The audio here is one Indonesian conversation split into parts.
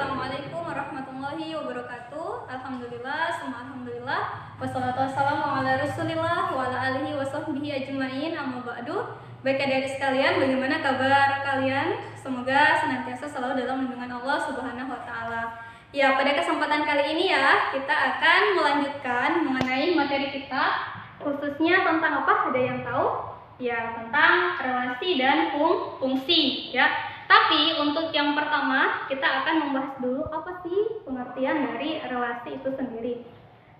Assalamualaikum warahmatullahi wabarakatuh. Alhamdulillah, semua alhamdulillah. Wassalatu wassalamu ala Rasulillah wa ala alihi wa sahbihi ajmain. Amma ba'du. Baik adik-adik sekalian, bagaimana kabar kalian? Semoga senantiasa selalu dalam lindungan Allah Subhanahu wa taala. Ya, pada kesempatan kali ini ya, kita akan melanjutkan mengenai materi kita, khususnya tentang apa? Ada yang tahu? Ya, tentang relasi dan fungsi ya. Tapi untuk yang pertama, kita akan membahas dulu apa sih pengertian dari relasi itu sendiri.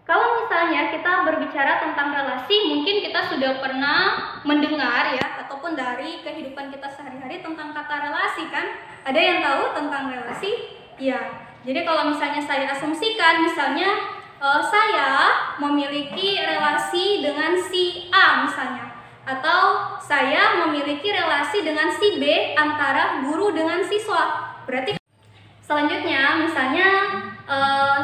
Kalau misalnya kita berbicara tentang relasi, mungkin kita sudah pernah mendengar ya, ataupun dari kehidupan kita sehari-hari tentang kata relasi kan. Ada yang tahu tentang relasi? Ya, jadi kalau misalnya saya asumsikan, misalnya saya memiliki relasi dengan si A misalnya, atau saya memiliki relasi dengan si B, antara guru dengan siswa. Berarti selanjutnya misalnya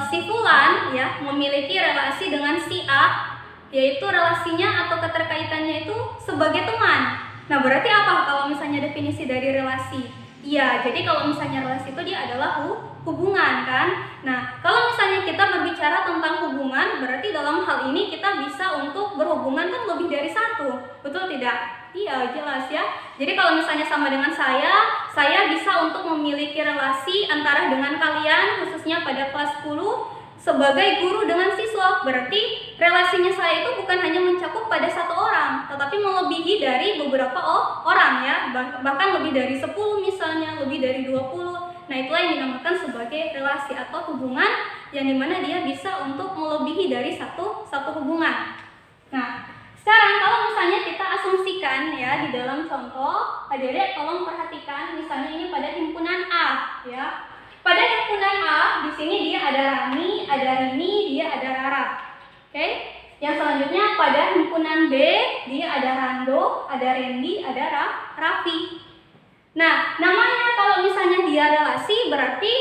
si Fulan ya memiliki relasi dengan si A, yaitu relasinya atau keterkaitannya itu sebagai teman. Nah, berarti apa kalau misalnya definisi dari relasi? Iya, jadi kalau misalnya relasi itu dia adalah hubungan kan. Nah, kalau misalnya kita berbicara tentang hubungan, berarti dalam hal ini kita bisa untuk berhubungan kan lebih dari satu, betul tidak? Iya, jelas ya. Jadi kalau misalnya sama dengan saya bisa untuk memiliki relasi antara dengan kalian, khususnya pada kelas 10, sebagai guru dengan siswa. Berarti relasinya saya itu bukan hanya mencakup pada satu orang, tetapi melebihi dari beberapa orang ya, bahkan lebih dari 10 misalnya, lebih dari 20. Nah, itulah yang dinamakan sebagai relasi atau hubungan, yang dimana dia bisa untuk melebihi dari satu hubungan. Nah, sekarang kalau misalnya kita asumsikan ya di dalam contoh, adik-adik tolong perhatikan misalnya ini pada himpunan A ya. Pada himpunan A di sini dia ada Rani, ada Rini, dia ada Rara. Oke? Yang selanjutnya pada himpunan B dia ada Rando, ada Randy, ada Raffi. Nah, namanya kalau misalnya dia relasi berarti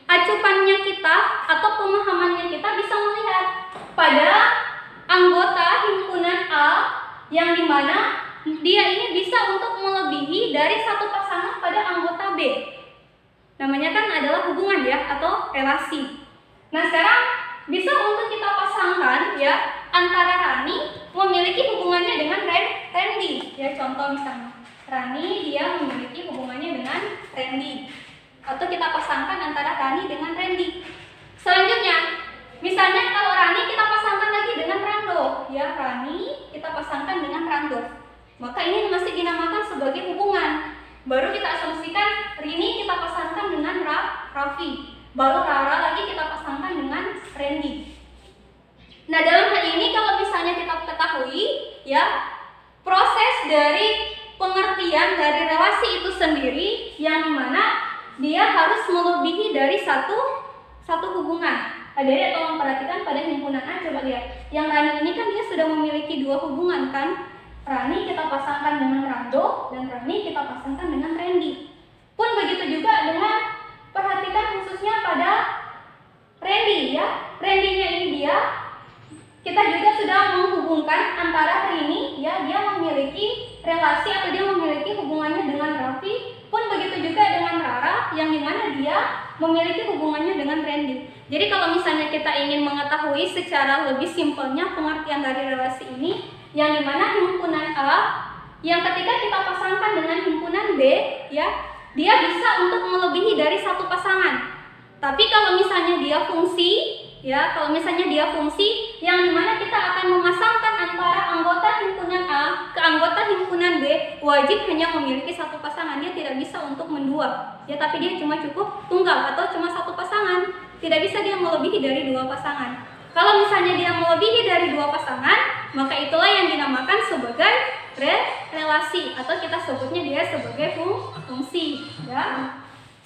acuannya kita atau pemahamannya kita bisa melihat pada anggota himpunan A yang dimana dia ini bisa untuk melebihi dari satu pasangan pada anggota B. Namanya kan adalah hubungan ya atau relasi. Nah, sekarang bisa untuk kita pasangkan ya antara Rani memiliki hubungannya dengan Randy ya, contoh misalnya Rani dia memiliki hubungannya dengan Randy, atau kita pasangkan antara Rani dengan Randy. Selanjutnya misalnya kalau Rani kita pasangkan lagi dengan Rando ya, Rani kita pasangkan dengan Rando, maka ini masih dinamakan sebagai hubungan. Baru kita asumsikan Rini kita pasangkan dengan Raffi, baru Rara lagi kita pasangkan dengan Randy. Nah, dalam hal ini kalau misalnya kita ketahui ya, proses dari pengertian dari relasi itu sendiri yang dimana dia harus melebihi dari satu hubungan. Adik-adik tolong perhatikan pada himpunan A, coba lihat. Yang Rani ini kan dia sudah memiliki dua hubungan kan. Rani kita pasangkan dengan Rando dan Rani kita pasangkan dengan Randy. Pun begitu juga dengan perhatikan khususnya pada Randy ya. Randy-nya ini kita juga sudah menghubungkan antara Rini ya, dia memiliki relasi atau dia memiliki hubungannya dengan Raffi. Pun begitu juga dengan Rara yang dimana dia memiliki hubungannya dengan Randy. Jadi kalau misalnya kita ingin mengetahui secara lebih simpelnya pengertian dari relasi ini, yang dimana himpunan A yang ketika kita pasangkan dengan himpunan B ya, dia bisa untuk melebihi dari satu pasangan. Tapi kalau misalnya dia fungsi ya, kalau misalnya dia fungsi yang dimana kita akan memasangkan antara anggota himpunan A ke anggota himpunan B, wajib hanya memiliki satu pasangan, dia tidak bisa untuk mendua ya, tapi dia cuma cukup tunggal atau cuma satu pasangan, tidak bisa dia melebihi dari dua pasangan. Kalau misalnya dia melebihi dari dua pasangan, maka itulah yang dinamakan sebagai relasi atau kita sebutnya dia sebagai fungsi ya.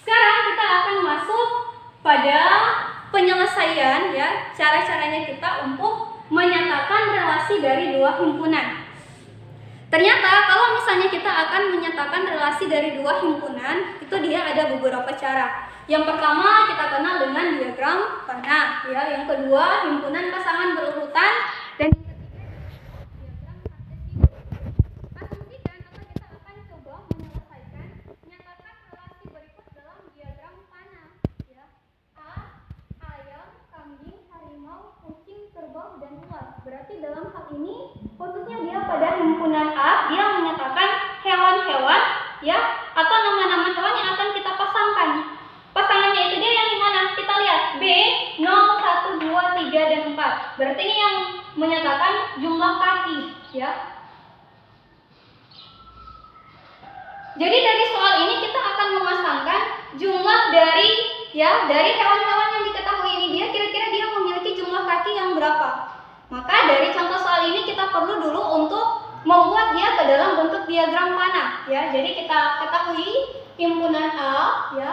Sekarang kita akan masuk pada penyelesaian ya, cara-caranya kita untuk menyatakan relasi dari dua himpunan. Ternyata kalau misalnya kita akan menyatakan relasi dari dua himpunan, itu dia ada beberapa cara. Yang pertama kita kenal dengan diagram panah ya, yang kedua himpunan pasangan berurutan, dan yang ketiga asumsikan atau kita akan coba menyelesaikan nyatakan relasi berikut dalam diagram panah ya. ya, atau nama-nama hewan yang akan kita pasangkan. Pasangannya itu dia yang dimana? Kita lihat B 0, 1, 2, 3, dan 4. Berarti ini yang menyatakan jumlah kaki, ya. Jadi dari soal ini kita akan memasangkan jumlah dari hewan-hewan yang diketahui ini, dia kira-kira dia memiliki jumlah kaki yang berapa. Maka dari contoh soal ini kita perlu dulu untuk membuat dia ke dalam bentuk diagram panah, ya. Jadi kita ketahui himpunan A, ya.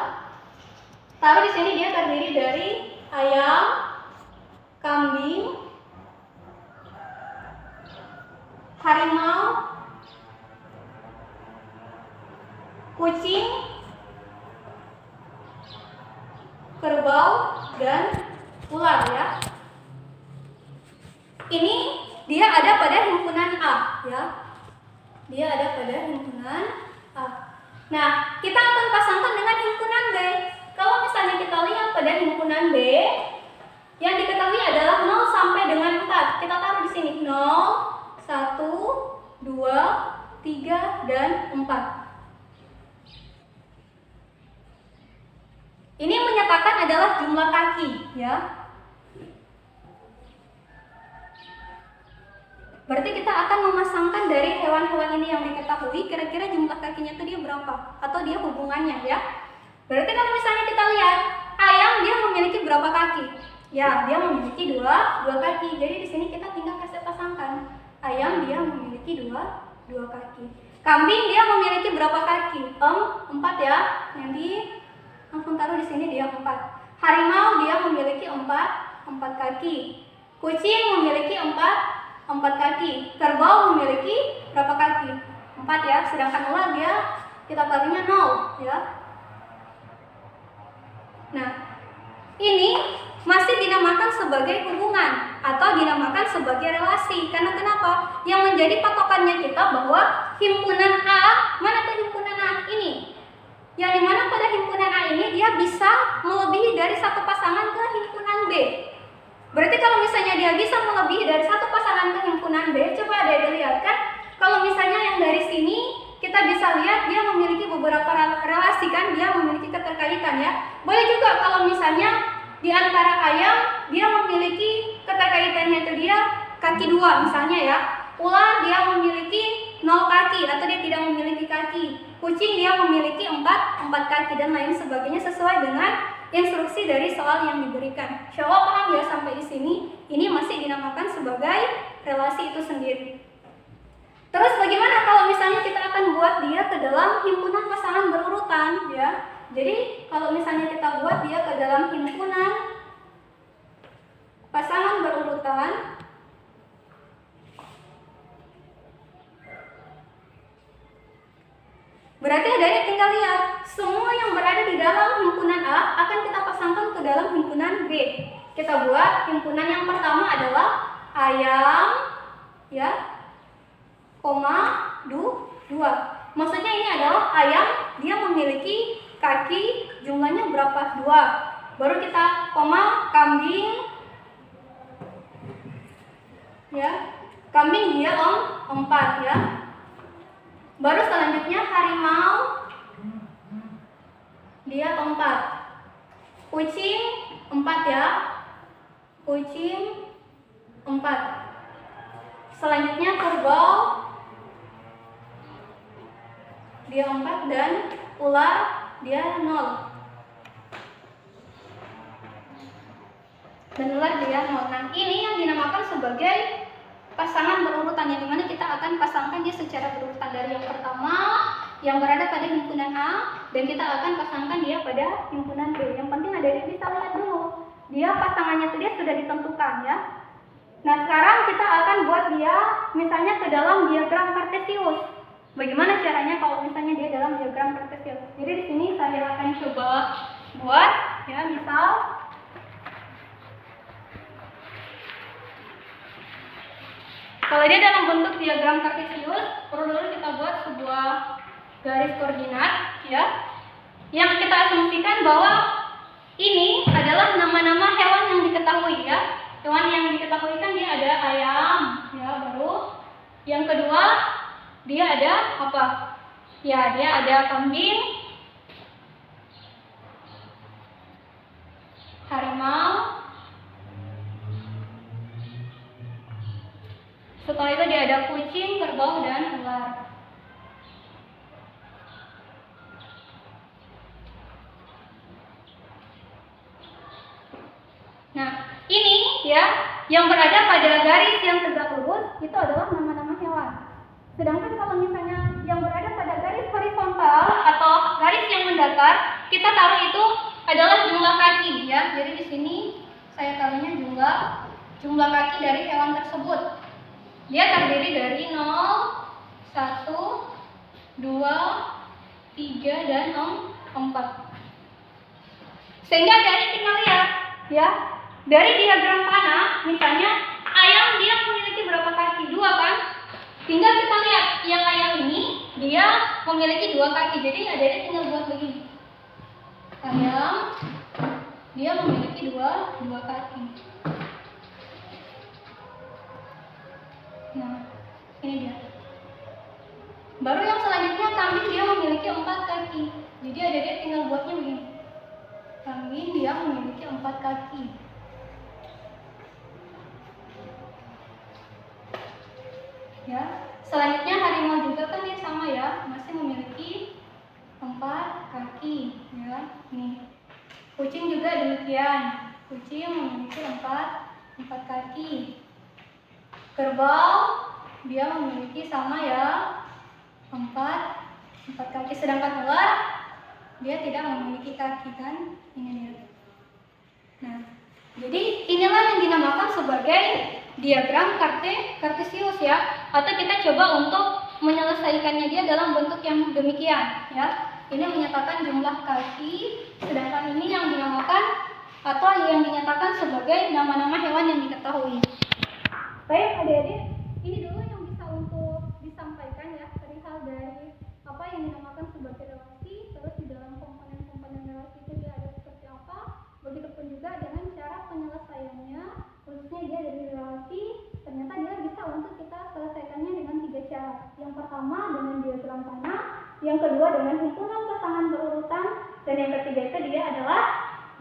Taruh di sini dia terdiri dari ayam, kambing, harimau, kucing, kerbau, dan ular, ya. Ini dia ada pada himpunan A, ya. Dia ada pada himpunan A. Nah, kita akan pasangkan dengan himpunan B. Kalau misalnya kita lihat pada himpunan B, yang diketahui adalah 0 sampai dengan 4. Kita taruh di sini 0, 1, 2, 3, dan 4. Ini menyatakan adalah jumlah kaki, ya. Berarti kita akan memasangkan dari hewan-hewan ini yang diketahui, kira-kira jumlah kakinya itu dia berapa, atau dia hubungannya, ya. Berarti kalau misalnya kita lihat ayam, dia memiliki berapa kaki? Ya, dia memiliki dua kaki. Jadi di sini kita tinggal kasih pasangkan. Ayam dia memiliki dua kaki. Kambing dia memiliki berapa kaki? 4, ya. Nanti langsung taruh di sini dia 4. Harimau dia memiliki 4 kaki. Kucing memiliki 4 kaki. Kerbau memiliki berapa kaki? 4, ya. Sedangkan ular dia kita taruhnya 0, ya. Nah, ini masih dinamakan sebagai hubungan atau dinamakan sebagai relasi. Karena kenapa? Yang menjadi patokannya kita bahwa himpunan A, mana tuh himpunan A? Ini. Yang dimana pada himpunan A ini dia bisa melebihi dari satu pasangan ke himpunan B. Berarti kalau misalnya dia bisa melebihi dari satu pasangan ke himpunan B, coba ada dilihat kan? Kalau misalnya yang dari sini kita bisa lihat dia memiliki beberapa relasi kan, dia memiliki keterkaitan, ya. Boleh juga kalau misalnya di antara ayam dia memiliki keterkaitannya itu dia kaki 2 misalnya, ya. Ular dia memiliki 0 kaki atau dia tidak memiliki kaki. Kucing dia memiliki 4 kaki dan lain sebagainya sesuai dengan instruksi dari soal yang diberikan. Insya Allah paham ya sampai di sini. Ini masih dinamakan sebagai relasi itu sendiri. Terus bagaimana kalau misalnya kita akan buat dia ke dalam himpunan pasangan berurutan, ya. Jadi kalau misalnya kita buat dia ke dalam himpunan pasangan berurutan, berarti adanya tinggal lihat semua yang berada di dalam himpunan A akan kita pasangkan ke dalam himpunan B. Kita buat himpunan yang pertama adalah ayam, ya, koma 2. Maksudnya ini adalah ayam, dia memiliki kaki jumlahnya berapa? 2. Baru kita koma kambing, ya, kambing dia 4, ya. Baru selanjutnya harimau, dia 4. Kucing 4, ya. Kucing 4. Selanjutnya kerbau, dia 4, dan ular dia 0. Dan ular dia 0. Nah, ini yang dinamakan sebagai pasangan berurutan, yang dimana kita akan pasangkan dia secara berurutan dari yang pertama yang berada pada himpunan A, dan kita akan pasangkan dia pada himpunan B. Yang penting ada di bisa lihat dulu dia pasangannya itu dia sudah ditentukan, ya. Nah, sekarang kita akan buat dia misalnya ke dalam diagram kartesius. Bagaimana caranya kalau misalnya dia dalam diagram kartesius? Jadi di sini saya akan coba buat, ya, misal kalau dia dalam bentuk diagram kartesius, perlu dulu kita buat sebuah garis koordinat, ya, yang kita asumsikan bahwa ini adalah nama-nama hewan yang diketahui, ya. Hewan yang diketahui kan dia ada ayam, ya, baru yang kedua dia ada apa? Ya, dia ada kambing, harimau, setelah itu dia ada kucing, kerbau, dan ular. Nah, ini ya, yang berada pada garis yang tegak lurus itu adalah nama-nama hewan. Sedangkan kalau misalnya yang berada pada garis horizontal atau garis yang mendatar, kita taruh itu adalah jumlah kaki ya. Jadi di sini saya taruhnya jumlah kaki dari hewan tersebut. Dia terdiri dari 0, 1, 2, 3, dan 4. Sehingga dari kita lihat ya, dari diagram panah, misalnya ayam dia memiliki berapa kaki? 2 kan? Tinggal kita lihat yang ayam ini dia memiliki 2 kaki. Jadi adanya tinggal buat begini. Ayam dia memiliki dua kaki. Nah, ini dia. Baru yang selanjutnya kambing dia memiliki 4 kaki. Jadi adanya tinggal buatnya begini. Kambing dia memiliki 4 kaki. Ya, selanjutnya harimau juga kan dia sama ya, masih memiliki 4 kaki ya. Nih. Kucing juga demikian. Kucing memiliki 4 kaki. Kerbau dia memiliki sama ya, 4 kaki. Sedangkan ular dia tidak memiliki kaki kan. Ini dia. Nah, jadi inilah yang dinamakan sebagai diagram Kartesius ya, atau kita coba untuk menyelesaikannya dia dalam bentuk yang demikian ya. Ini menyatakan jumlah kaki, sedangkan ini yang dinamakan atau yang dinyatakan sebagai nama-nama hewan yang diketahui. Baik adik-adik, ini dulu yang bisa untuk disampaikan ya, perihal dari apa yang dinamakan sebagai relasi, terus di dalam komponen-komponen relasi itu dia ada seperti apa, begitupun juga dengan cara penyelesaiannya, khususnya dia dari relasi, ternyata dia bisa untuk kita selesaikannya dengan 3 cara. Yang pertama dengan diagram panah, yang kedua dengan hitungan pasangan berurutan, dan yang ketiga itu dia adalah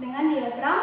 dengan diagram